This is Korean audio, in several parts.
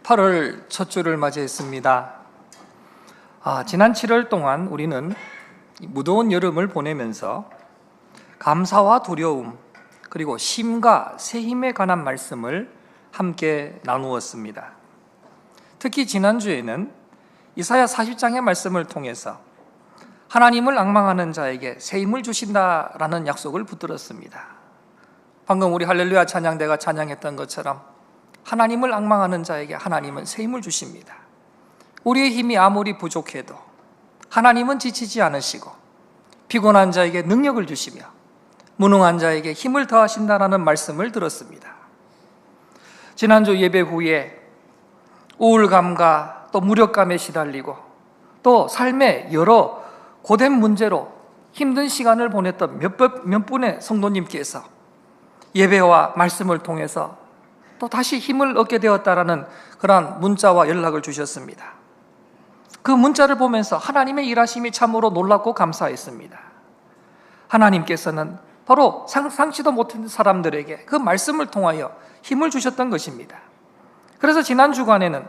8월 첫 주를 맞이했습니다. 지난 7월 동안 우리는 무더운 여름을 보내면서 감사와 두려움 그리고 쉼과 새 힘에 관한 말씀을 함께 나누었습니다. 특히 지난주에는 이사야 40장의 말씀을 통해서 하나님을 앙망하는 자에게 새 힘을 주신다라는 약속을 붙들었습니다. 방금 우리 할렐루야 찬양대가 찬양했던 것처럼 하나님을 앙망하는 자에게 하나님은 새 힘을 주십니다. 우리의 힘이 아무리 부족해도 하나님은 지치지 않으시고 피곤한 자에게 능력을 주시며 무능한 자에게 힘을 더하신다라는 말씀을 들었습니다. 지난주 예배 후에 우울감과 또 무력감에 시달리고 또 삶의 여러 고된 문제로 힘든 시간을 보냈던 몇 분의 성도님께서 예배와 말씀을 통해서 또 다시 힘을 얻게 되었다라는 그러한 문자와 연락을 주셨습니다. 그 문자를 보면서 하나님의 일하심이 참으로 놀랍고 감사했습니다. 하나님께서는 바로 상상치도 못한 사람들에게 그 말씀을 통하여 힘을 주셨던 것입니다. 그래서 지난 주간에는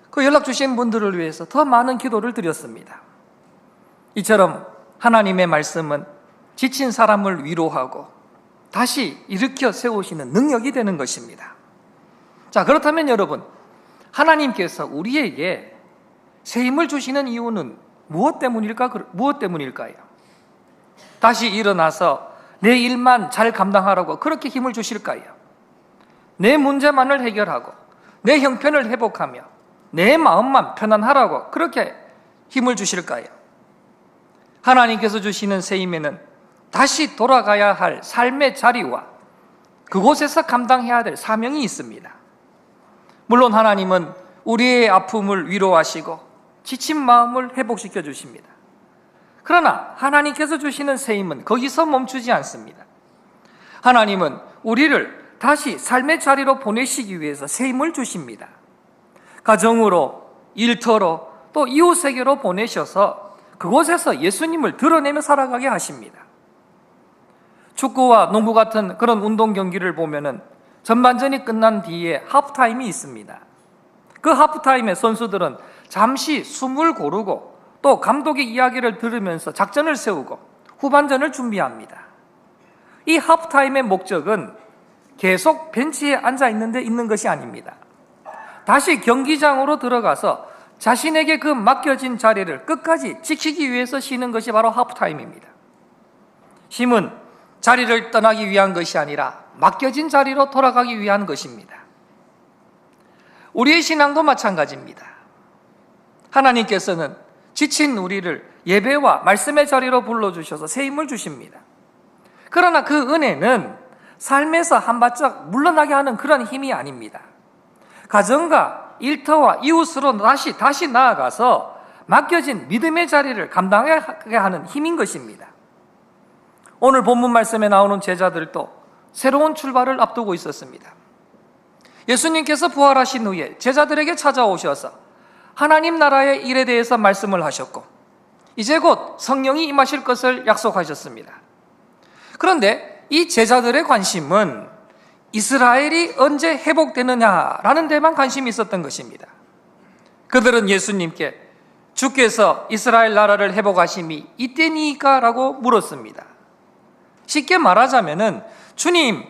그 연락 주신 분들을 위해서 더 많은 기도를 드렸습니다. 이처럼 하나님의 말씀은 지친 사람을 위로하고 다시 일으켜 세우시는 능력이 되는 것입니다. 자, 그렇다면 여러분, 하나님께서 우리에게 새 힘을 주시는 이유는 무엇 때문일까요? 다시 일어나서 내 일만 잘 감당하라고 그렇게 힘을 주실까요? 내 문제만을 해결하고 내 형편을 회복하며 내 마음만 편안하라고 그렇게 힘을 주실까요? 하나님께서 주시는 새 힘에는 다시 돌아가야 할 삶의 자리와 그곳에서 감당해야 될 사명이 있습니다. 물론 하나님은 우리의 아픔을 위로하시고 지친 마음을 회복시켜 주십니다. 그러나 하나님께서 주시는 새 힘은 거기서 멈추지 않습니다. 하나님은 우리를 다시 삶의 자리로 보내시기 위해서 새 힘을 주십니다. 가정으로, 일터로, 또 이웃에게로 보내셔서 그곳에서 예수님을 드러내며 살아가게 하십니다. 축구와 농구 같은 그런 운동 경기를 보면은 전반전이 끝난 뒤에 하프타임이 있습니다. 그 하프타임에 선수들은 잠시 숨을 고르고 또 감독의 이야기를 들으면서 작전을 세우고 후반전을 준비합니다. 이 하프타임의 목적은 계속 벤치에 앉아 있는 것이 아닙니다. 다시 경기장으로 들어가서 자신에게 그 맡겨진 자리를 끝까지 지키기 위해서 쉬는 것이 바로 하프타임입니다. 쉼은 자리를 떠나기 위한 것이 아니라 맡겨진 자리로 돌아가기 위한 것입니다. 우리의 신앙도 마찬가지입니다. 하나님께서는 지친 우리를 예배와 말씀의 자리로 불러주셔서 새 힘을 주십니다. 그러나 그 은혜는 삶에서 한 발짝 물러나게 하는 그런 힘이 아닙니다. 가정과 일터와 이웃으로 다시 나아가서 맡겨진 믿음의 자리를 감당하게 하는 힘인 것입니다. 오늘 본문 말씀에 나오는 제자들도 새로운 출발을 앞두고 있었습니다. 예수님께서 부활하신 후에 제자들에게 찾아오셔서 하나님 나라의 일에 대해서 말씀을 하셨고 이제 곧 성령이 임하실 것을 약속하셨습니다. 그런데 이 제자들의 관심은 이스라엘이 언제 회복되느냐라는 데만 관심이 있었던 것입니다. 그들은 예수님께 주께서 이스라엘 나라를 회복하심이 이때니까? 라고 물었습니다. 쉽게 말하자면은 주님,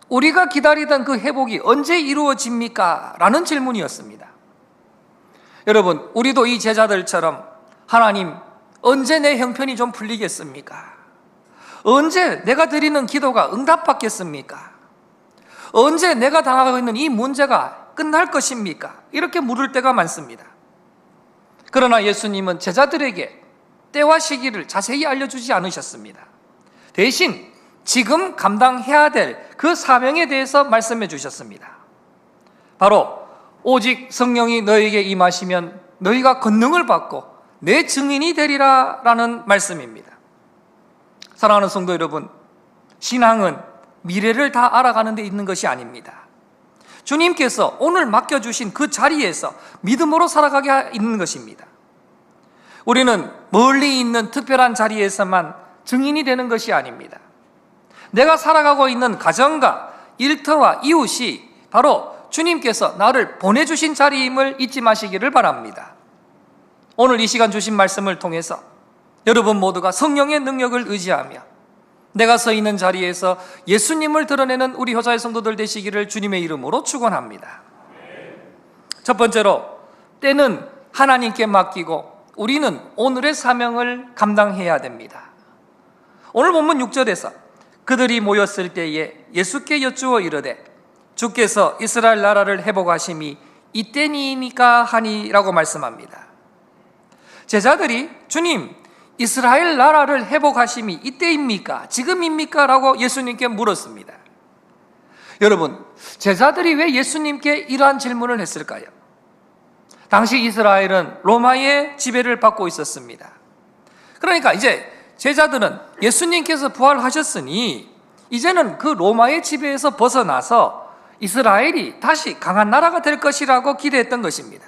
우리가 기다리던 그 회복이 언제 이루어집니까? 라는 질문이었습니다. 여러분, 우리도 이 제자들처럼 하나님, 언제 내 형편이 좀 풀리겠습니까? 언제 내가 드리는 기도가 응답받겠습니까? 언제 내가 당하고 있는 이 문제가 끝날 것입니까? 이렇게 물을 때가 많습니다. 그러나 예수님은 제자들에게 때와 시기를 자세히 알려주지 않으셨습니다. 대신 지금 감당해야 될 그 사명에 대해서 말씀해 주셨습니다. 바로 오직 성령이 너에게 임하시면 너희가 권능을 받고 내 증인이 되리라 라는 말씀입니다. 사랑하는 성도 여러분, 신앙은 미래를 다 알아가는 데 있는 것이 아닙니다. 주님께서 오늘 맡겨주신 그 자리에서 믿음으로 살아가게 있는 것입니다. 우리는 멀리 있는 특별한 자리에서만 증인이 되는 것이 아닙니다. 내가 살아가고 있는 가정과 일터와 이웃이 바로 주님께서 나를 보내주신 자리임을 잊지 마시기를 바랍니다. 오늘 이 시간 주신 말씀을 통해서 여러분 모두가 성령의 능력을 의지하며 내가 서 있는 자리에서 예수님을 드러내는 우리 효자의 성도들 되시기를 주님의 이름으로 축원합니다. 첫 번째로, 때는 하나님께 맡기고 우리는 오늘의 사명을 감당해야 됩니다. 오늘 본문 6절에서 그들이 모였을 때에 예수께 여쭈어 이르되 주께서 이스라엘 나라를 회복하심이 이때니이니까 하니라고 말씀합니다. 제자들이 주님, 이스라엘 나라를 회복하심이 이때입니까? 지금입니까? 라고 예수님께 물었습니다. 여러분, 제자들이 왜 예수님께 이러한 질문을 했을까요? 당시 이스라엘은 로마의 지배를 받고 있었습니다. 그러니까 이제 제자들은 예수님께서 부활하셨으니 이제는 그 로마의 지배에서 벗어나서 이스라엘이 다시 강한 나라가 될 것이라고 기대했던 것입니다.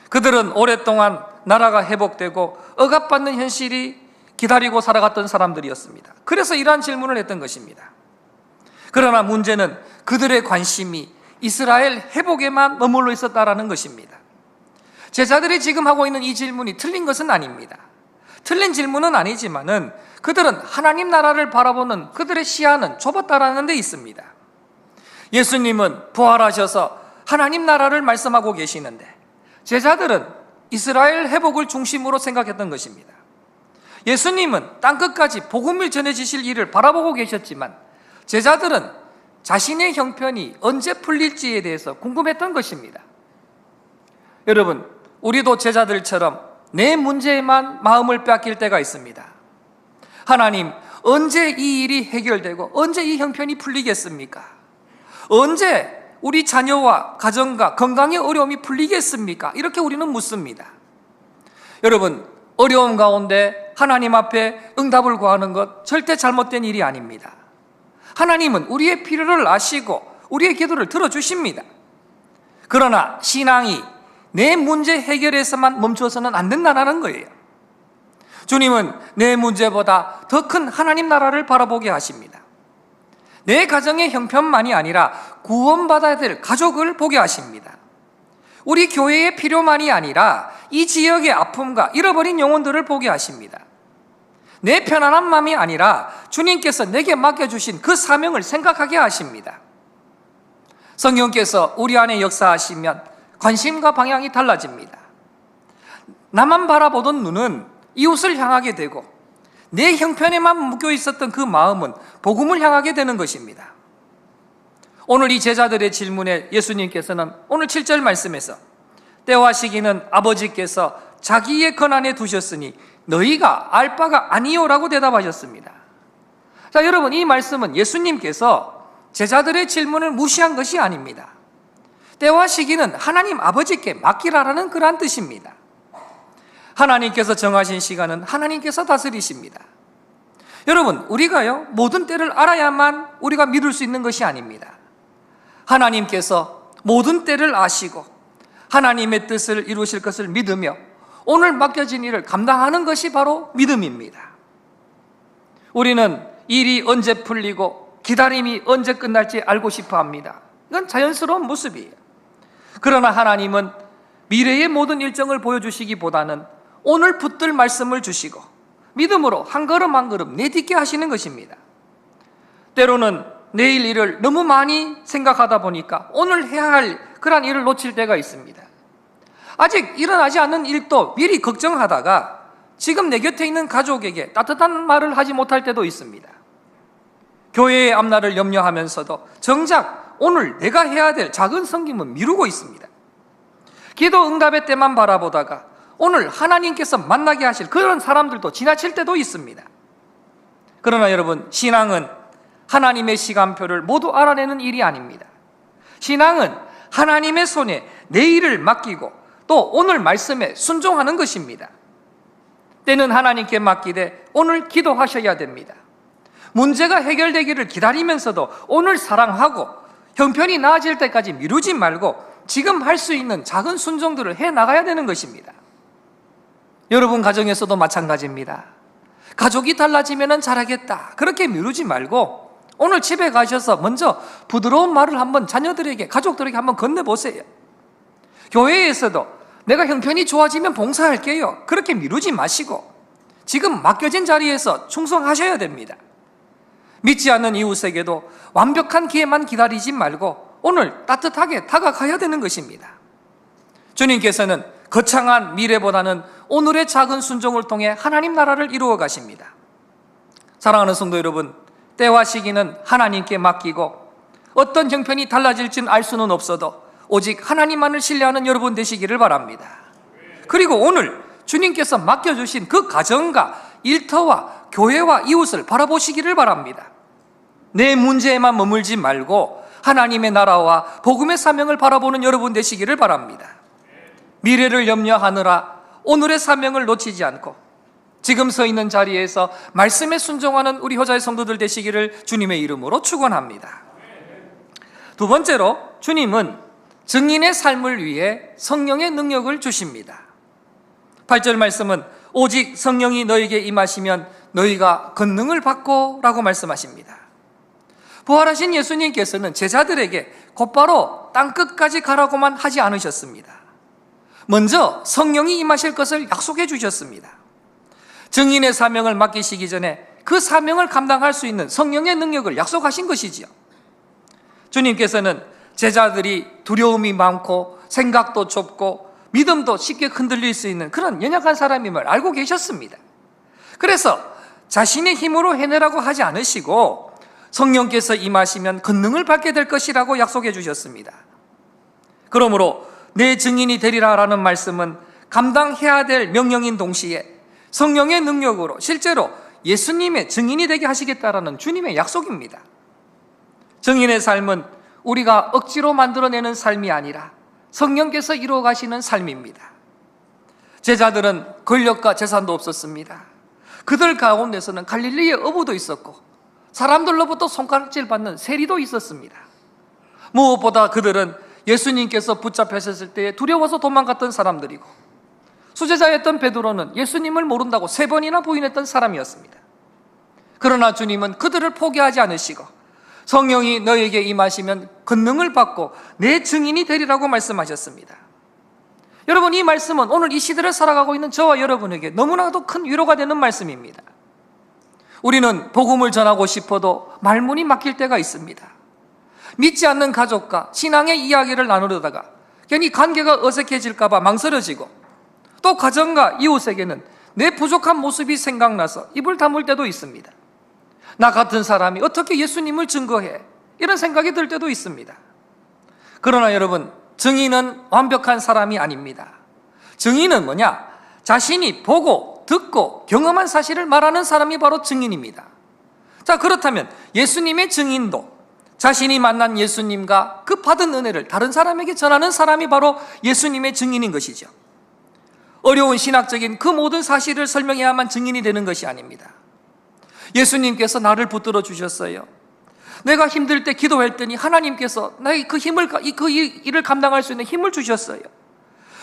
그들은 오랫동안 나라가 회복되고 억압받는 현실이 기다리고 살아갔던 사람들이었습니다. 그래서 이러한 질문을 했던 것입니다. 그러나 문제는 그들의 관심이 이스라엘 회복에만 머물러 있었다라는 것입니다. 제자들이 지금 하고 있는 이 질문이 틀린 것은 아닙니다. 틀린 질문은 아니지만은 그들은 하나님 나라를 바라보는 그들의 시야는 좁았다라는 데 있습니다. 예수님은 부활하셔서 하나님 나라를 말씀하고 계시는데 제자들은 이스라엘 회복을 중심으로 생각했던 것입니다. 예수님은 땅끝까지 복음을 전해주실 일을 바라보고 계셨지만 제자들은 자신의 형편이 언제 풀릴지에 대해서 궁금했던 것입니다. 여러분, 우리도 제자들처럼 내 문제에만 마음을 빼앗길 때가 있습니다. 하나님, 언제 이 일이 해결되고 언제 이 형편이 풀리겠습니까? 언제 우리 자녀와 가정과 건강의 어려움이 풀리겠습니까? 이렇게 우리는 묻습니다. 여러분, 어려움 가운데 하나님 앞에 응답을 구하는 것 절대 잘못된 일이 아닙니다. 하나님은 우리의 필요를 아시고 우리의 기도를 들어주십니다. 그러나 신앙이 내 문제 해결에서만 멈춰서는 안 된다는 거예요. 주님은 내 문제보다 더 큰 하나님 나라를 바라보게 하십니다. 내 가정의 형편만이 아니라 구원받아야 될 가족을 보게 하십니다. 우리 교회의 필요만이 아니라 이 지역의 아픔과 잃어버린 영혼들을 보게 하십니다. 내 편안한 마음이 아니라 주님께서 내게 맡겨주신 그 사명을 생각하게 하십니다. 성령께서 우리 안에 역사하시면 관심과 방향이 달라집니다. 나만 바라보던 눈은 이웃을 향하게 되고 내 형편에만 묶여 있었던 그 마음은 복음을 향하게 되는 것입니다. 오늘 이 제자들의 질문에 예수님께서는 오늘 7절 말씀에서 때와 시기는 아버지께서 자기의 권한에 두셨으니 너희가 알 바가 아니오라고 대답하셨습니다. 자, 여러분, 이 말씀은 예수님께서 제자들의 질문을 무시한 것이 아닙니다. 때와 시기는 하나님 아버지께 맡기라라는 그러한 뜻입니다. 하나님께서 정하신 시간은 하나님께서 다스리십니다. 여러분, 우리가요 모든 때를 알아야만 우리가 믿을 수 있는 것이 아닙니다. 하나님께서 모든 때를 아시고 하나님의 뜻을 이루실 것을 믿으며 오늘 맡겨진 일을 감당하는 것이 바로 믿음입니다. 우리는 일이 언제 풀리고 기다림이 언제 끝날지 알고 싶어 합니다. 이건 자연스러운 모습이에요. 그러나 하나님은 미래의 모든 일정을 보여주시기보다는 오늘 붙들 말씀을 주시고 믿음으로 한 걸음 한 걸음 내딛게 하시는 것입니다. 때로는 내일 일을 너무 많이 생각하다 보니까 오늘 해야 할 그런 일을 놓칠 때가 있습니다. 아직 일어나지 않는 일도 미리 걱정하다가 지금 내 곁에 있는 가족에게 따뜻한 말을 하지 못할 때도 있습니다. 교회의 앞날을 염려하면서도 정작 오늘 내가 해야 될 작은 섬김은 미루고 있습니다. 기도 응답의 때만 바라보다가 오늘 하나님께서 만나게 하실 그런 사람들도 지나칠 때도 있습니다. 그러나 여러분, 신앙은 하나님의 시간표를 모두 알아내는 일이 아닙니다. 신앙은 하나님의 손에 내일을 맡기고 또 오늘 말씀에 순종하는 것입니다. 때는 하나님께 맡기되 오늘 기도하셔야 됩니다. 문제가 해결되기를 기다리면서도 오늘 사랑하고 형편이 나아질 때까지 미루지 말고 지금 할 수 있는 작은 순종들을 해 나가야 되는 것입니다. 여러분 가정에서도 마찬가지입니다. 가족이 달라지면 잘하겠다 그렇게 미루지 말고 오늘 집에 가셔서 먼저 부드러운 말을 한번 자녀들에게, 가족들에게 한번 건네보세요. 교회에서도 내가 형편이 좋아지면 봉사할게요, 그렇게 미루지 마시고 지금 맡겨진 자리에서 충성하셔야 됩니다. 믿지 않는 이웃에게도 완벽한 기회만 기다리지 말고 오늘 따뜻하게 다가가야 되는 것입니다. 주님께서는 거창한 미래보다는 오늘의 작은 순종을 통해 하나님 나라를 이루어 가십니다. 사랑하는 성도 여러분, 때와 시기는 하나님께 맡기고 어떤 형편이 달라질지는 알 수는 없어도 오직 하나님만을 신뢰하는 여러분 되시기를 바랍니다. 그리고 오늘 주님께서 맡겨주신 그 가정과 일터와 교회와 이웃을 바라보시기를 바랍니다. 내 문제에만 머물지 말고 하나님의 나라와 복음의 사명을 바라보는 여러분 되시기를 바랍니다. 미래를 염려하느라 오늘의 사명을 놓치지 않고 지금 서 있는 자리에서 말씀에 순종하는 우리 효자의 성도들 되시기를 주님의 이름으로 축원합니다. 두 번째로, 주님은 증인의 삶을 위해 성령의 능력을 주십니다. 8절 말씀은 오직 성령이 너에게 임하시면 너희가 권능을 받고 라고 말씀하십니다. 부활하신 예수님께서는 제자들에게 곧바로 땅끝까지 가라고만 하지 않으셨습니다. 먼저 성령이 임하실 것을 약속해 주셨습니다. 증인의 사명을 맡기시기 전에 그 사명을 감당할 수 있는 성령의 능력을 약속하신 것이지요. 주님께서는 제자들이 두려움이 많고 생각도 좁고 믿음도 쉽게 흔들릴 수 있는 그런 연약한 사람임을 알고 계셨습니다. 그래서 자신의 힘으로 해내라고 하지 않으시고 성령께서 임하시면 권능을 받게 될 것이라고 약속해 주셨습니다. 그러므로 내 증인이 되리라라는 말씀은 감당해야 될 명령인 동시에 성령의 능력으로 실제로 예수님의 증인이 되게 하시겠다라는 주님의 약속입니다. 증인의 삶은 우리가 억지로 만들어내는 삶이 아니라 성령께서 이루어 가시는 삶입니다. 제자들은 권력과 재산도 없었습니다. 그들 가운데서는 갈릴리의 어부도 있었고 사람들로부터 손가락질 받는 세리도 있었습니다. 무엇보다 그들은 예수님께서 붙잡혔을 때에 두려워서 도망갔던 사람들이고 수제자였던 베드로는 예수님을 모른다고 3번이나 부인했던 사람이었습니다. 그러나 주님은 그들을 포기하지 않으시고 성령이 너에게 임하시면 권능을 받고 내 증인이 되리라고 말씀하셨습니다. 여러분, 이 말씀은 오늘 이 시대를 살아가고 있는 저와 여러분에게 너무나도 큰 위로가 되는 말씀입니다. 우리는 복음을 전하고 싶어도 말문이 막힐 때가 있습니다. 믿지 않는 가족과 신앙의 이야기를 나누려다가 괜히 관계가 어색해질까 봐 망설여지고 또 가정과 이웃에게는 내 부족한 모습이 생각나서 입을 다물 때도 있습니다. 나 같은 사람이 어떻게 예수님을 증거해? 이런 생각이 들 때도 있습니다. 그러나 여러분, 증인은 완벽한 사람이 아닙니다. 증인은 뭐냐? 자신이 보고 듣고 경험한 사실을 말하는 사람이 바로 증인입니다. 자, 그렇다면 예수님의 증인도 자신이 만난 예수님과 그 받은 은혜를 다른 사람에게 전하는 사람이 바로 예수님의 증인인 것이죠. 어려운 신학적인 그 모든 사실을 설명해야만 증인이 되는 것이 아닙니다. 예수님께서 나를 붙들어 주셨어요. 내가 힘들 때 기도했더니 하나님께서 나의 그 일을 감당할 수 있는 힘을 주셨어요.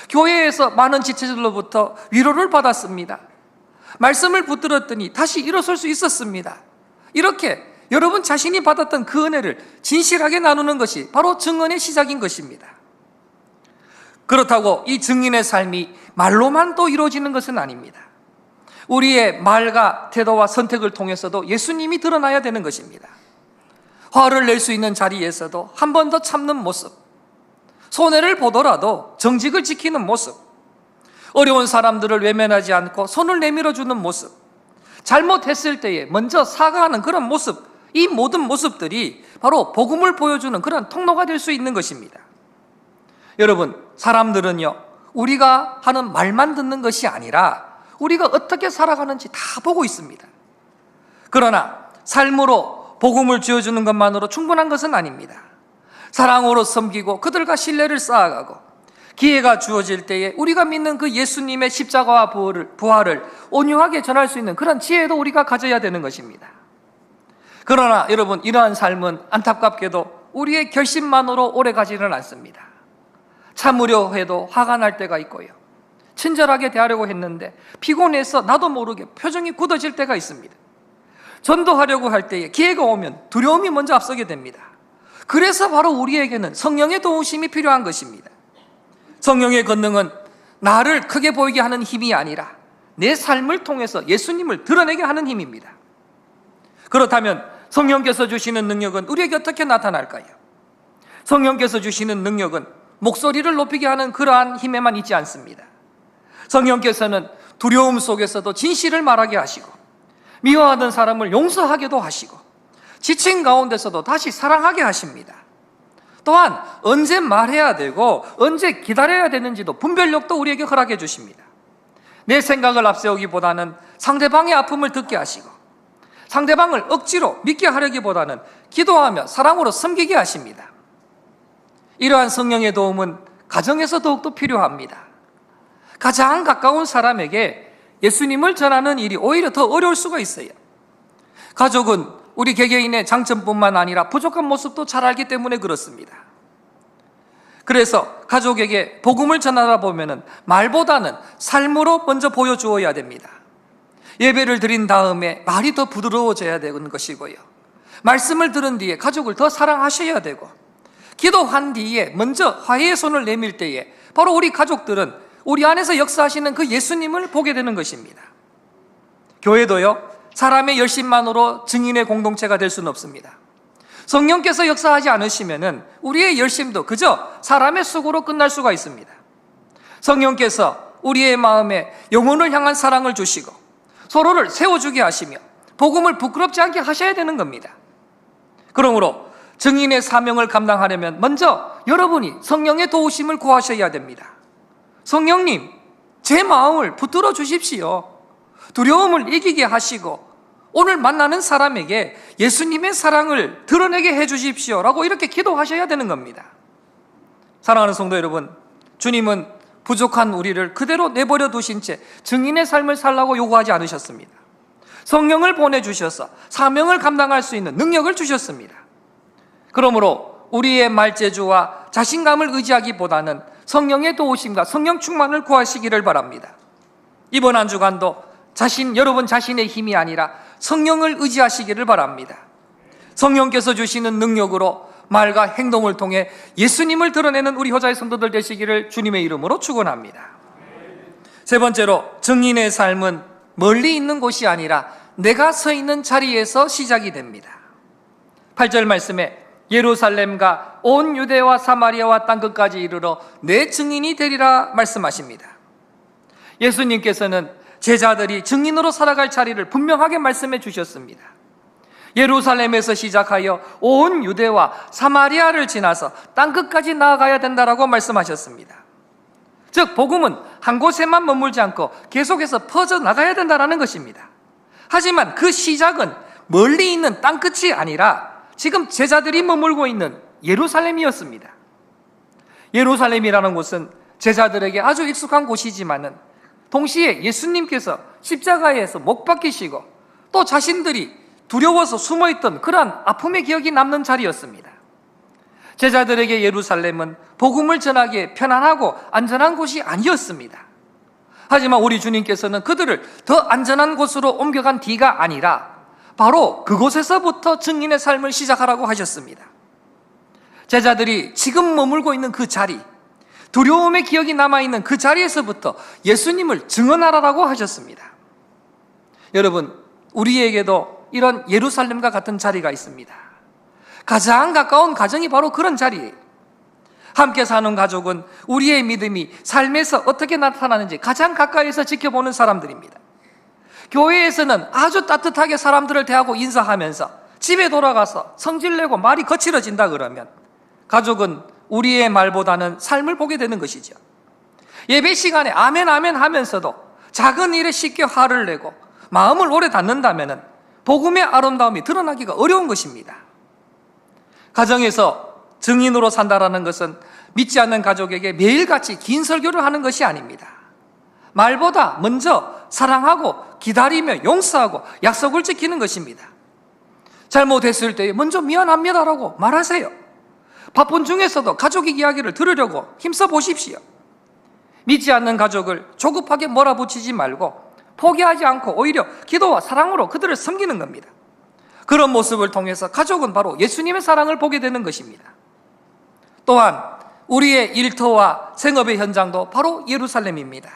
교회에서 많은 지체들로부터 위로를 받았습니다. 말씀을 붙들었더니 다시 일어설 수 있었습니다. 이렇게 여러분 자신이 받았던 그 은혜를 진실하게 나누는 것이 바로 증언의 시작인 것입니다. 그렇다고 이 증인의 삶이 말로만 또 이루어지는 것은 아닙니다. 우리의 말과 태도와 선택을 통해서도 예수님이 드러나야 되는 것입니다. 화를 낼 수 있는 자리에서도 한 번 더 참는 모습, 손해를 보더라도 정직을 지키는 모습, 어려운 사람들을 외면하지 않고 손을 내밀어주는 모습, 잘못했을 때에 먼저 사과하는 그런 모습, 이 모든 모습들이 바로 복음을 보여주는 그런 통로가 될 수 있는 것입니다. 여러분, 사람들은요, 우리가 하는 말만 듣는 것이 아니라 우리가 어떻게 살아가는지 다 보고 있습니다. 그러나 삶으로 복음을 쥐어주는 것만으로 충분한 것은 아닙니다. 사랑으로 섬기고 그들과 신뢰를 쌓아가고 기회가 주어질 때에 우리가 믿는 그 예수님의 십자가와 부활을 온유하게 전할 수 있는 그런 지혜도 우리가 가져야 되는 것입니다. 그러나 여러분, 이러한 삶은 안타깝게도 우리의 결심만으로 오래가지는 않습니다. 참으려 해도 화가 날 때가 있고요, 친절하게 대하려고 했는데 피곤해서 나도 모르게 표정이 굳어질 때가 있습니다. 전도하려고 할 때에 기회가 오면 두려움이 먼저 앞서게 됩니다. 그래서 바로 우리에게는 성령의 도우심이 필요한 것입니다. 성령의 권능은 나를 크게 보이게 하는 힘이 아니라 내 삶을 통해서 예수님을 드러내게 하는 힘입니다. 그렇다면 성령께서 주시는 능력은 우리에게 어떻게 나타날까요? 성령께서 주시는 능력은 목소리를 높이게 하는 그러한 힘에만 있지 않습니다. 성령께서는 두려움 속에서도 진실을 말하게 하시고, 미워하던 사람을 용서하게도 하시고, 지친 가운데서도 다시 사랑하게 하십니다. 또한 언제 말해야 되고 언제 기다려야 되는지도 분별력도 우리에게 허락해 주십니다. 내 생각을 앞세우기보다는 상대방의 아픔을 듣게 하시고, 상대방을 억지로 믿게 하려기보다는 기도하며 사랑으로 섬기게 하십니다. 이러한 성령의 도움은 가정에서 더욱더 필요합니다. 가장 가까운 사람에게 예수님을 전하는 일이 오히려 더 어려울 수가 있어요. 가족은 우리 개개인의 장점뿐만 아니라 부족한 모습도 잘 알기 때문에 그렇습니다. 그래서 가족에게 복음을 전하다 보면은 말보다는 삶으로 먼저 보여주어야 됩니다. 예배를 드린 다음에 말이 더 부드러워져야 되는 것이고요. 말씀을 들은 뒤에 가족을 더 사랑하셔야 되고, 기도한 뒤에 먼저 화해의 손을 내밀 때에 바로 우리 가족들은 우리 안에서 역사하시는 그 예수님을 보게 되는 것입니다. 교회도요, 사람의 열심만으로 증인의 공동체가 될 수는 없습니다. 성령께서 역사하지 않으시면은 우리의 열심도 그저 사람의 수고로 끝날 수가 있습니다. 성령께서 우리의 마음에 영혼을 향한 사랑을 주시고 서로를 세워주게 하시며 복음을 부끄럽지 않게 하셔야 되는 겁니다. 그러므로 증인의 사명을 감당하려면 먼저 여러분이 성령의 도우심을 구하셔야 됩니다. 성령님, 제 마음을 붙들어 주십시오. 두려움을 이기게 하시고 오늘 만나는 사람에게 예수님의 사랑을 드러내게 해 주십시오라고 이렇게 기도하셔야 되는 겁니다. 사랑하는 성도 여러분, 주님은 부족한 우리를 그대로 내버려 두신 채 증인의 삶을 살라고 요구하지 않으셨습니다. 성령을 보내주셔서 사명을 감당할 수 있는 능력을 주셨습니다. 그러므로 우리의 말재주와 자신감을 의지하기보다는 성령의 도우심과 성령 충만을 구하시기를 바랍니다. 이번 한 주간도 여러분 자신의 힘이 아니라 성령을 의지하시기를 바랍니다. 성령께서 주시는 능력으로 말과 행동을 통해 예수님을 드러내는 우리 효자의 성도들 되시기를 주님의 이름으로 축원합니다. 세 번째로, 증인의 삶은 멀리 있는 곳이 아니라 내가 서 있는 자리에서 시작이 됩니다. 8절 말씀에 예루살렘과 온 유대와 사마리아와 땅끝까지 이르러 내 증인이 되리라 말씀하십니다. 예수님께서는 제자들이 증인으로 살아갈 자리를 분명하게 말씀해 주셨습니다. 예루살렘에서 시작하여 온 유대와 사마리아를 지나서 땅끝까지 나아가야 된다라고 말씀하셨습니다. 즉 복음은 한 곳에만 머물지 않고 계속해서 퍼져나가야 된다는 것입니다. 하지만 그 시작은 멀리 있는 땅끝이 아니라 지금 제자들이 머물고 있는 예루살렘이었습니다. 예루살렘이라는 곳은 제자들에게 아주 익숙한 곳이지만은 동시에 예수님께서 십자가에서 못 박히시고 또 자신들이 두려워서 숨어있던 그러한 아픔의 기억이 남는 자리였습니다. 제자들에게 예루살렘은 복음을 전하기에 편안하고 안전한 곳이 아니었습니다. 하지만 우리 주님께서는 그들을 더 안전한 곳으로 옮겨간 뒤가 아니라 바로 그곳에서부터 증인의 삶을 시작하라고 하셨습니다. 제자들이 지금 머물고 있는 그 자리, 두려움의 기억이 남아있는 그 자리에서부터 예수님을 증언하라고 하셨습니다. 여러분, 우리에게도 이런 예루살렘과 같은 자리가 있습니다. 가장 가까운 가정이 바로 그런 자리예요. 함께 사는 가족은 우리의 믿음이 삶에서 어떻게 나타나는지 가장 가까이서 지켜보는 사람들입니다. 교회에서는 아주 따뜻하게 사람들을 대하고 인사하면서 집에 돌아가서 성질내고 말이 거칠어진다 그러면 가족은 우리의 말보다는 삶을 보게 되는 것이죠. 예배 시간에 아멘 아멘 하면서도 작은 일에 쉽게 화를 내고 마음을 오래 닫는다면 복음의 아름다움이 드러나기가 어려운 것입니다. 가정에서 증인으로 산다라는 것은 믿지 않는 가족에게 매일같이 긴 설교를 하는 것이 아닙니다. 말보다 먼저 사랑하고 기다리며 용서하고 약속을 지키는 것입니다. 잘못했을 때 먼저 미안합니다라고 말하세요. 바쁜 중에서도 가족의 이야기를 들으려고 힘써 보십시오. 믿지 않는 가족을 조급하게 몰아붙이지 말고 포기하지 않고 오히려 기도와 사랑으로 그들을 섬기는 겁니다. 그런 모습을 통해서 가족은 바로 예수님의 사랑을 보게 되는 것입니다. 또한 우리의 일터와 생업의 현장도 바로 예루살렘입니다.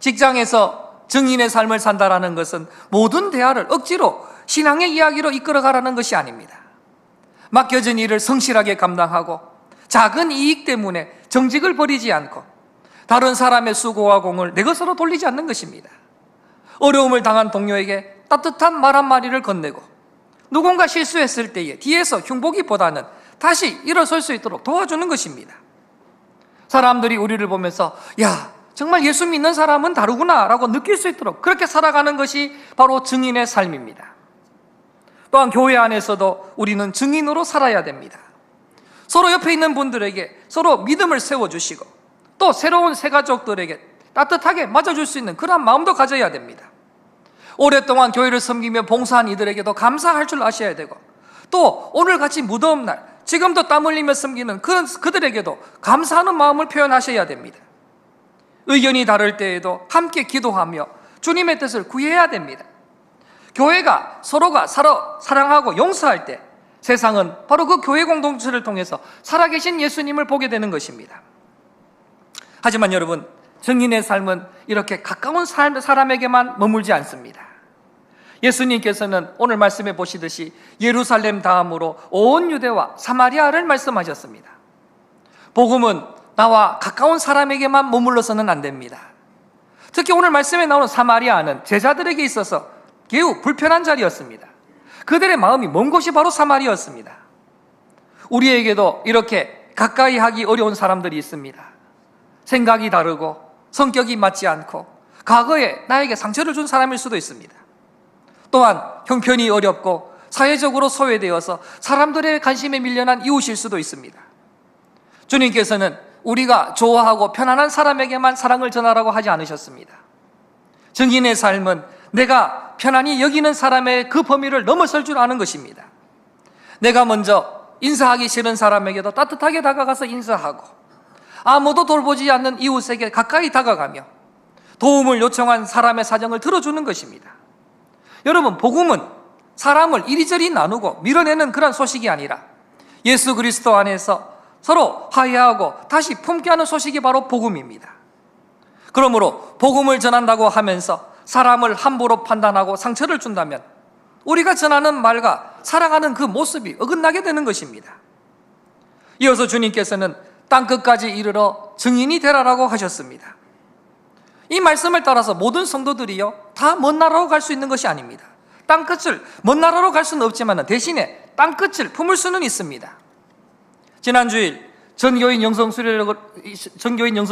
직장에서 증인의 삶을 산다라는 것은 모든 대화를 억지로 신앙의 이야기로 이끌어가라는 것이 아닙니다. 맡겨진 일을 성실하게 감당하고 작은 이익 때문에 정직을 버리지 않고 다른 사람의 수고와 공을 내 것으로 돌리지 않는 것입니다. 어려움을 당한 동료에게 따뜻한 말 한마디를 건네고 누군가 실수했을 때에 뒤에서 흉보기보다는 다시 일어설 수 있도록 도와주는 것입니다. 사람들이 우리를 보면서 야, 정말 예수 믿는 사람은 다르구나 라고 느낄 수 있도록 그렇게 살아가는 것이 바로 증인의 삶입니다. 또한 교회 안에서도 우리는 증인으로 살아야 됩니다. 서로 옆에 있는 분들에게 서로 믿음을 세워주시고 또 새로운 새 가족들에게 따뜻하게 맞아줄 수 있는 그런 마음도 가져야 됩니다. 오랫동안 교회를 섬기며 봉사한 이들에게도 감사할 줄 아셔야 되고 또 오늘같이 무더운 날 지금도 땀 흘리며 섬기는 그들에게도 감사하는 마음을 표현하셔야 됩니다. 의견이 다를 때에도 함께 기도하며 주님의 뜻을 구해야 됩니다. 교회가 서로가 사랑하고 용서할 때 세상은 바로 그 교회 공동체를 통해서 살아계신 예수님을 보게 되는 것입니다. 하지만 여러분, 증인의 삶은 이렇게 가까운 사람에게만 머물지 않습니다. 예수님께서는 오늘 말씀해 보시듯이 예루살렘 다음으로 온 유대와 사마리아를 말씀하셨습니다. 복음은 나와 가까운 사람에게만 머물러서는 안 됩니다. 특히 오늘 말씀에 나오는 사마리아는 제자들에게 있어서 매우 불편한 자리였습니다. 그들의 마음이 먼 곳이 바로 사마리아였습니다. 우리에게도 이렇게 가까이 하기 어려운 사람들이 있습니다. 생각이 다르고 성격이 맞지 않고 과거에 나에게 상처를 준 사람일 수도 있습니다. 또한 형편이 어렵고 사회적으로 소외되어서 사람들의 관심에 밀려난 이웃일 수도 있습니다. 주님께서는 우리가 좋아하고 편안한 사람에게만 사랑을 전하라고 하지 않으셨습니다. 증인의 삶은 내가 편안히 여기는 사람의 그 범위를 넘어설 줄 아는 것입니다. 내가 먼저 인사하기 싫은 사람에게도 따뜻하게 다가가서 인사하고 아무도 돌보지 않는 이웃에게 가까이 다가가며 도움을 요청한 사람의 사정을 들어주는 것입니다. 여러분, 복음은 사람을 이리저리 나누고 밀어내는 그런 소식이 아니라 예수 그리스도 안에서 서로 화해하고 다시 품게 하는 소식이 바로 복음입니다. 그러므로 복음을 전한다고 하면서 사람을 함부로 판단하고 상처를 준다면 우리가 전하는 말과 살아가는 그 모습이 어긋나게 되는 것입니다. 이어서 주님께서는 땅끝까지 이르러 증인이 되라라고 하셨습니다. 이 말씀을 따라서 모든 성도들이요 다 먼 나라로 갈 수 있는 것이 아닙니다. 땅끝을 먼 나라로 갈 수는 없지만 대신에 땅끝을 품을 수는 있습니다. 지난 주일 전교인 영성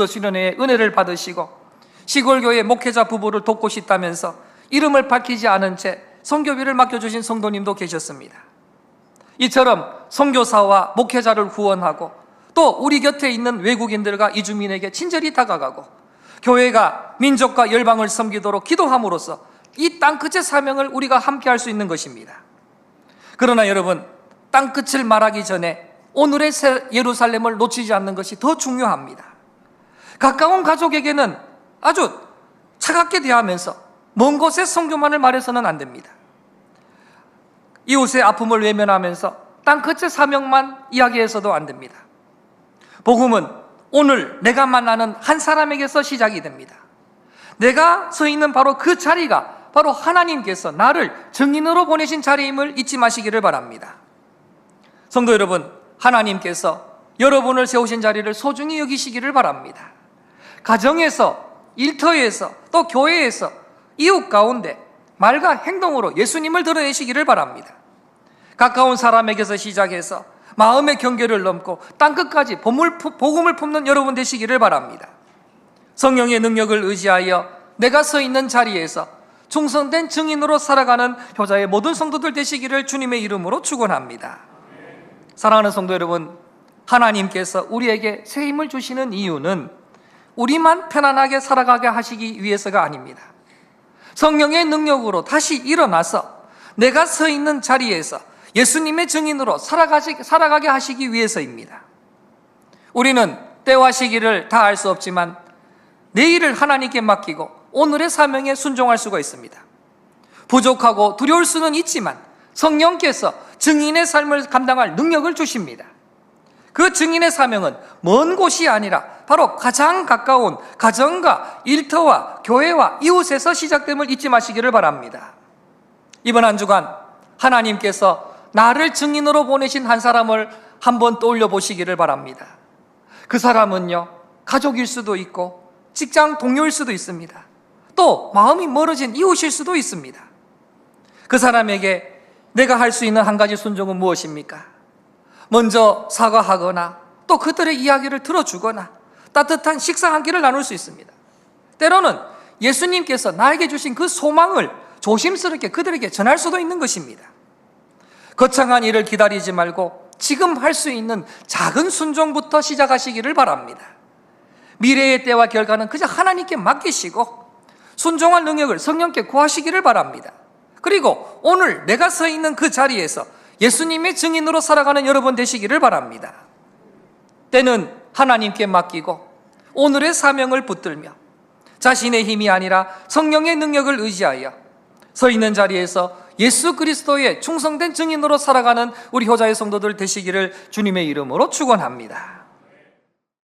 수련회의 은혜를 받으시고 시골교회 목회자 부부를 돕고 싶다면서 이름을 밝히지 않은 채 선교비를 맡겨주신 성도님도 계셨습니다. 이처럼 선교사와 목회자를 후원하고 또 우리 곁에 있는 외국인들과 이주민에게 친절히 다가가고 교회가 민족과 열방을 섬기도록 기도함으로써 이 땅끝의 사명을 우리가 함께 할 수 있는 것입니다. 그러나 여러분, 땅끝을 말하기 전에 오늘의 예루살렘을 놓치지 않는 것이 더 중요합니다. 가까운 가족에게는 아주 차갑게 대하면서 먼 곳의 선교만을 말해서는 안 됩니다. 이웃의 아픔을 외면하면서 땅끝의 사명만 이야기해서도 안 됩니다. 복음은 오늘 내가 만나는 한 사람에게서 시작이 됩니다. 내가 서 있는 바로 그 자리가 바로 하나님께서 나를 증인으로 보내신 자리임을 잊지 마시기를 바랍니다. 성도 여러분, 하나님께서 여러분을 세우신 자리를 소중히 여기시기를 바랍니다. 가정에서, 일터에서, 또 교회에서, 이웃 가운데 말과 행동으로 예수님을 드러내시기를 바랍니다. 가까운 사람에게서 시작해서 마음의 경계를 넘고 땅끝까지 복음을 품는 여러분 되시기를 바랍니다. 성령의 능력을 의지하여 내가 서 있는 자리에서 충성된 증인으로 살아가는 효자의 모든 성도들 되시기를 주님의 이름으로 축원합니다. 사랑하는 성도 여러분, 하나님께서 우리에게 새 힘을 주시는 이유는 우리만 편안하게 살아가게 하시기 위해서가 아닙니다. 성령의 능력으로 다시 일어나서 내가 서 있는 자리에서 예수님의 증인으로 살아가게 하시기 위해서입니다. 우리는 때와 시기를 다 알 수 없지만 내일을 하나님께 맡기고 오늘의 사명에 순종할 수가 있습니다. 부족하고 두려울 수는 있지만 성령께서 증인의 삶을 감당할 능력을 주십니다. 그 증인의 사명은 먼 곳이 아니라 바로 가장 가까운 가정과 일터와 교회와 이웃에서 시작됨을 잊지 마시기를 바랍니다. 이번 한 주간 하나님께서 나를 증인으로 보내신 한 사람을 한번 떠올려 보시기를 바랍니다. 그 사람은요, 가족일 수도 있고 직장 동료일 수도 있습니다. 또 마음이 멀어진 이웃일 수도 있습니다. 그 사람에게 내가 할 수 있는 한 가지 순종은 무엇입니까? 먼저 사과하거나 또 그들의 이야기를 들어주거나 따뜻한 식사 한 끼를 나눌 수 있습니다. 때로는 예수님께서 나에게 주신 그 소망을 조심스럽게 그들에게 전할 수도 있는 것입니다. 거창한 일을 기다리지 말고 지금 할 수 있는 작은 순종부터 시작하시기를 바랍니다. 미래의 때와 결과는 그저 하나님께 맡기시고 순종할 능력을 성령께 구하시기를 바랍니다. 그리고 오늘 내가 서 있는 그 자리에서 예수님의 증인으로 살아가는 여러분 되시기를 바랍니다. 때는 하나님께 맡기고 오늘의 사명을 붙들며 자신의 힘이 아니라 성령의 능력을 의지하여 서 있는 자리에서 예수 그리스도의 충성된 증인으로 살아가는 우리 효자의 성도들 되시기를 주님의 이름으로 축원합니다.